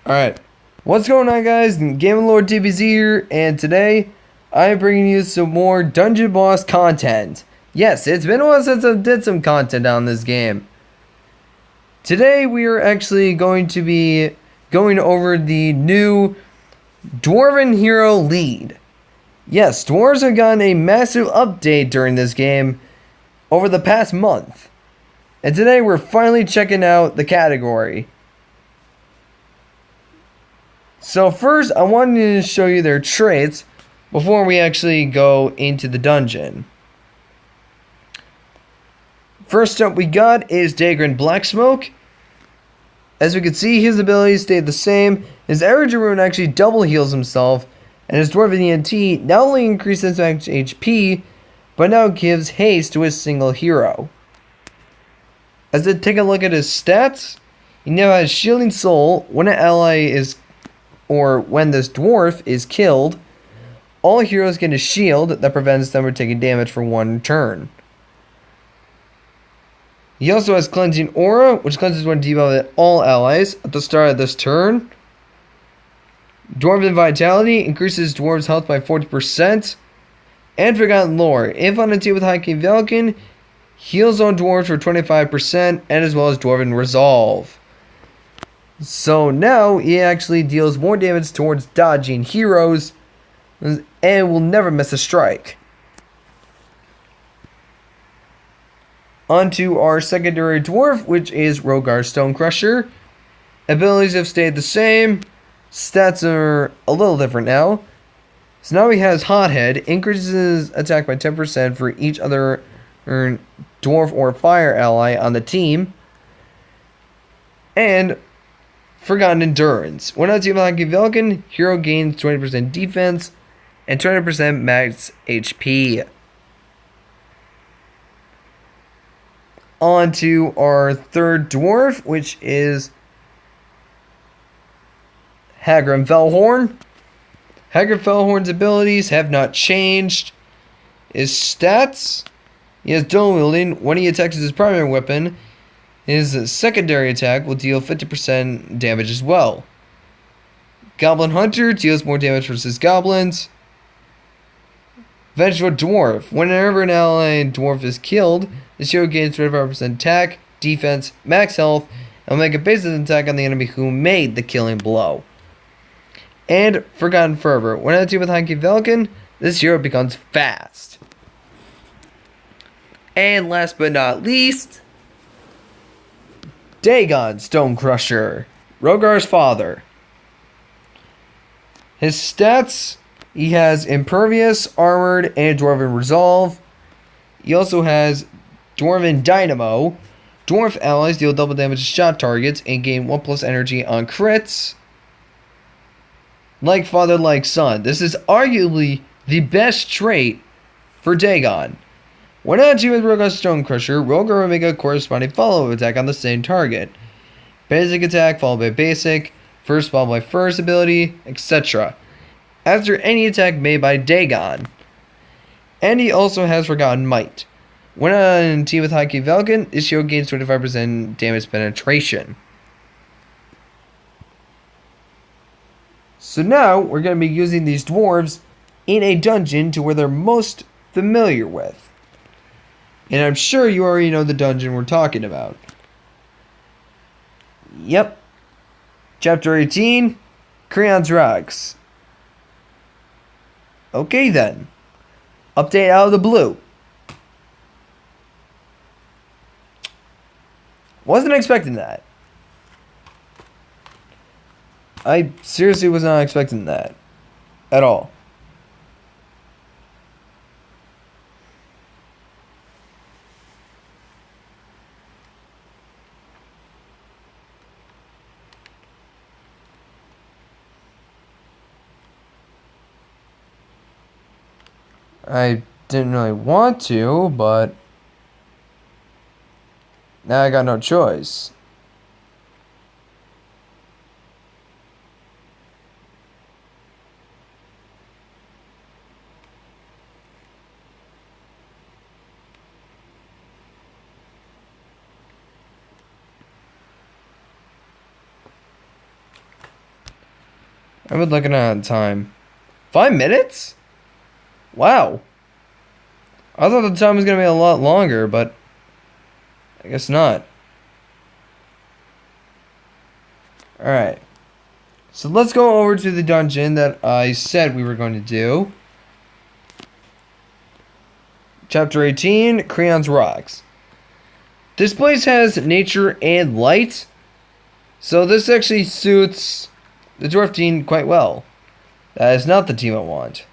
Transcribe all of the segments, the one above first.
Alright, what's going on, guys? Game Lord DBZ here, and today I'm bringing you some more Dungeon Boss content. Yes, it's been a while since I did some content on this game. Today we are actually going to be going over the new Dwarven Hero Lead. Yes, Dwarves have gotten a massive update during this game over the past month. And today we're finally checking out the category. So first, I wanted to show you their traits before we actually go into the dungeon. First up we got is Dagger Black Smoke. As we can see, his abilities stay the same. His average rune actually double heals himself, and his Dwarven ENT not only increases max HP, but now gives haste to a single hero. As we take a look at his stats, he now has Shielding Soul. When an ally is when this dwarf is killed, all heroes get a shield that prevents them from taking damage for one turn. He also has Cleansing Aura, which cleanses one debuff at all allies at the start of this turn. Dwarven Vitality increases dwarves' health by 40%. And Forgotten Lore, if on a team with High King Valken, heals on dwarves for 25%, and as well as Dwarven Resolve. So now he actually deals more damage towards dodging heroes and will never miss a strike. Onto our secondary dwarf, which is Rogar Stonecrusher. Abilities have stayed the same. Stats are a little different now. So now he has Hothead, increases attack by 10% for each other dwarf or fire ally on the team. And Forgotten Endurance. When on team like Velkin, hero gains 20% defense and 20% max HP. On to our third dwarf, which is Hagrim Bellhorn. Hagrim Bellhorn's abilities have not changed. His stats: he has dual wielding. When he attacks with his primary weapon, his secondary attack will deal 50% damage as well. Goblin Hunter deals more damage versus goblins. Vengeful Dwarf. Whenever an allied dwarf is killed, this hero gains 25% attack, defense, max health, and will make a basic attack on the enemy who made the killing blow. And Forgotten Fervor. When on a team with High King Valken, this hero becomes fast. And last but not least, Dagon Stonecrusher, Rogar's father. His stats: he has Impervious, Armored, and Dwarven Resolve. He also has Dwarven Dynamo. Dwarf allies deal double damage to shot targets and gain 1+ energy on crits. Like father, like son. This is arguably the best trait for Dagon. When on team with Rogar Stonecrusher, Rogar will make a corresponding follow-up attack on the same target. Basic attack followed by basic, first followed by first ability, etc. After any attack made by Dagon. And he also has Forgotten Might. When on team with High King Valken, this hero gains 25% damage penetration. So now we're going to be using these dwarves in a dungeon to where they're most familiar with. And I'm sure you already know the dungeon we're talking about. Yep. Chapter 18, Creon's Rocks. Okay then. Update out of the blue. Wasn't expecting that. I seriously was not expecting that. At all. I didn't really want to, but now I got no choice. I've been looking at time. 5 minutes? Wow. I thought the time was going to be a lot longer, but I guess not. Alright. So let's go over to the dungeon that I said we were going to do. Chapter 18, Creon's Rocks. This place has nature and light, so this actually suits the dwarf team quite well. That is not the team I want.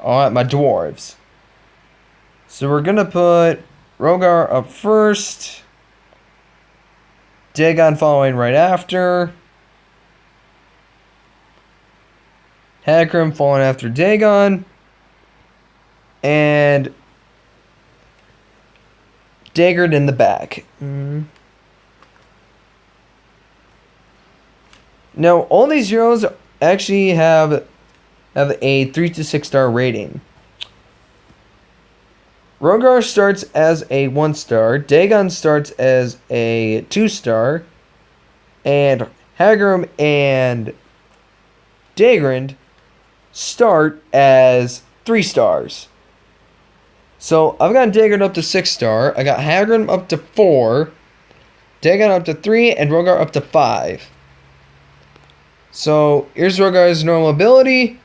I want my dwarves. So we're gonna put Rogar up first, Dagon following right after, Hackram following after Dagon, and Dagger in the back. Now, all these heroes actually have a 3 to 6 star rating. Rogar starts as a 1 star, Dagon starts as a 2 star, and Haggrim and Dagrind start as 3 stars. So I've got Dagon up to 6 star, I got Haggrim up to 4, Dagon up to 3, and Rogar up to 5. So here's Rogar's normal ability.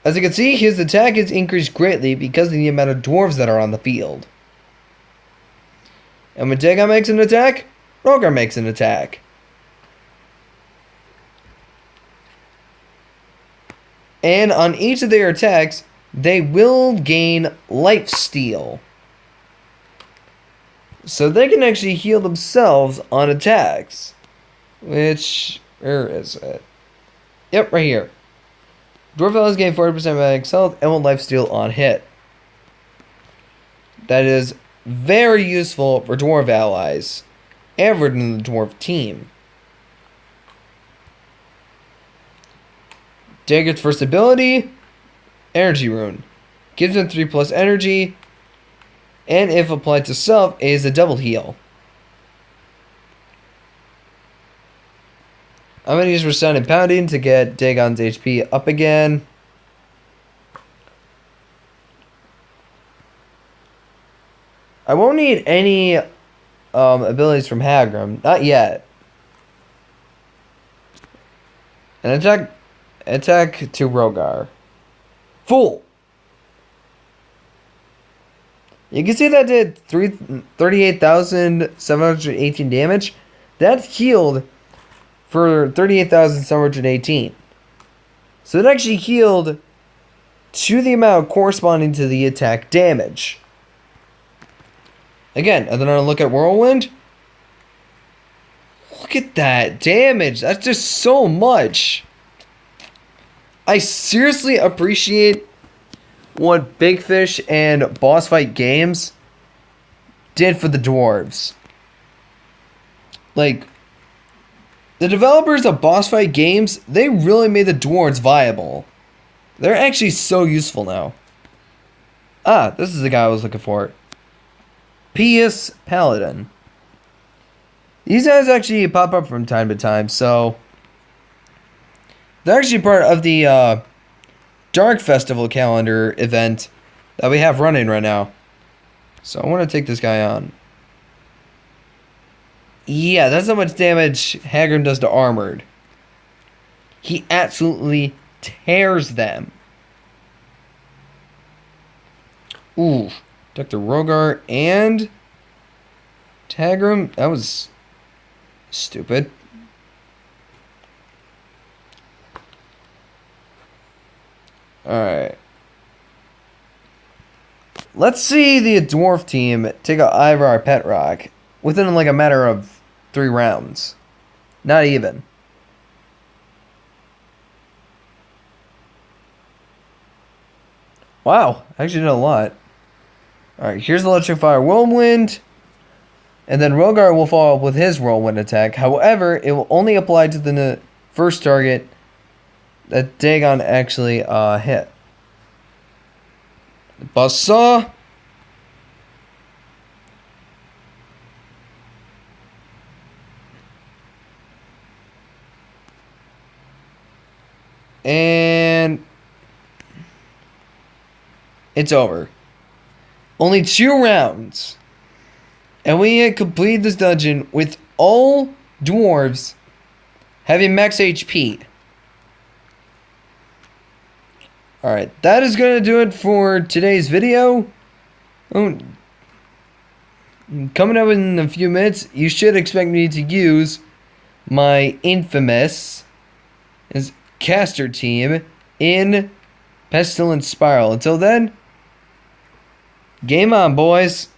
As you can see, his attack is increased greatly because of the amount of dwarves that are on the field. And when Dagon makes an attack, Rogar makes an attack. And on each of their attacks, they will gain lifesteal. So they can actually heal themselves on attacks. Which, where is it? Yep, right here. Dwarf allies gain 40% max health and 1 lifesteal on hit. That is very useful for dwarf allies and for the dwarf team. Dagger's first ability, Energy Rune. Gives him 3+ energy, and if applied to self, is a double heal. I'm going to use Resounding Pounding to get Dagon's HP up again. I won't need any abilities from Haggrim. Not yet. An attack to Rogar. Fool! You can see that did 38,718 damage. That healed for 38,718. So it actually healed to the amount corresponding to the attack damage. Again, and then I look at Whirlwind. Look at that damage. That's just so much. I seriously appreciate what Big Fish and Boss Fight Games did for the dwarves. Like, the developers of Boss Fight Games, they really made the dwarves viable. They're actually so useful now. Ah, this is the guy I was looking for. Pius Paladin. These guys actually pop up from time to time, so they're actually part of the Dark Festival calendar event that we have running right now. So I want to take this guy on. Yeah, that's how much damage Haggrim does to armored. He absolutely tears them. Ooh, Dr. Rogar and Haggrim. That was stupid. Alright. Let's see the dwarf team take out Ivar Petrock within like a matter of 3 rounds. Not even. Wow, I actually did a lot. Alright, here's the Electrifire Whirlwind. And then Rogar will follow up with his Whirlwind attack. However, it will only apply to the first target that Dagon actually hit. Buzzsaw. And it's over. Only 2 rounds. And we had completed this dungeon with all dwarves having max HP. Alright, that is going to do it for today's video. Coming up in a few minutes, you should expect me to use my infamous caster team in Pestilence Spiral. Until then, game on, boys.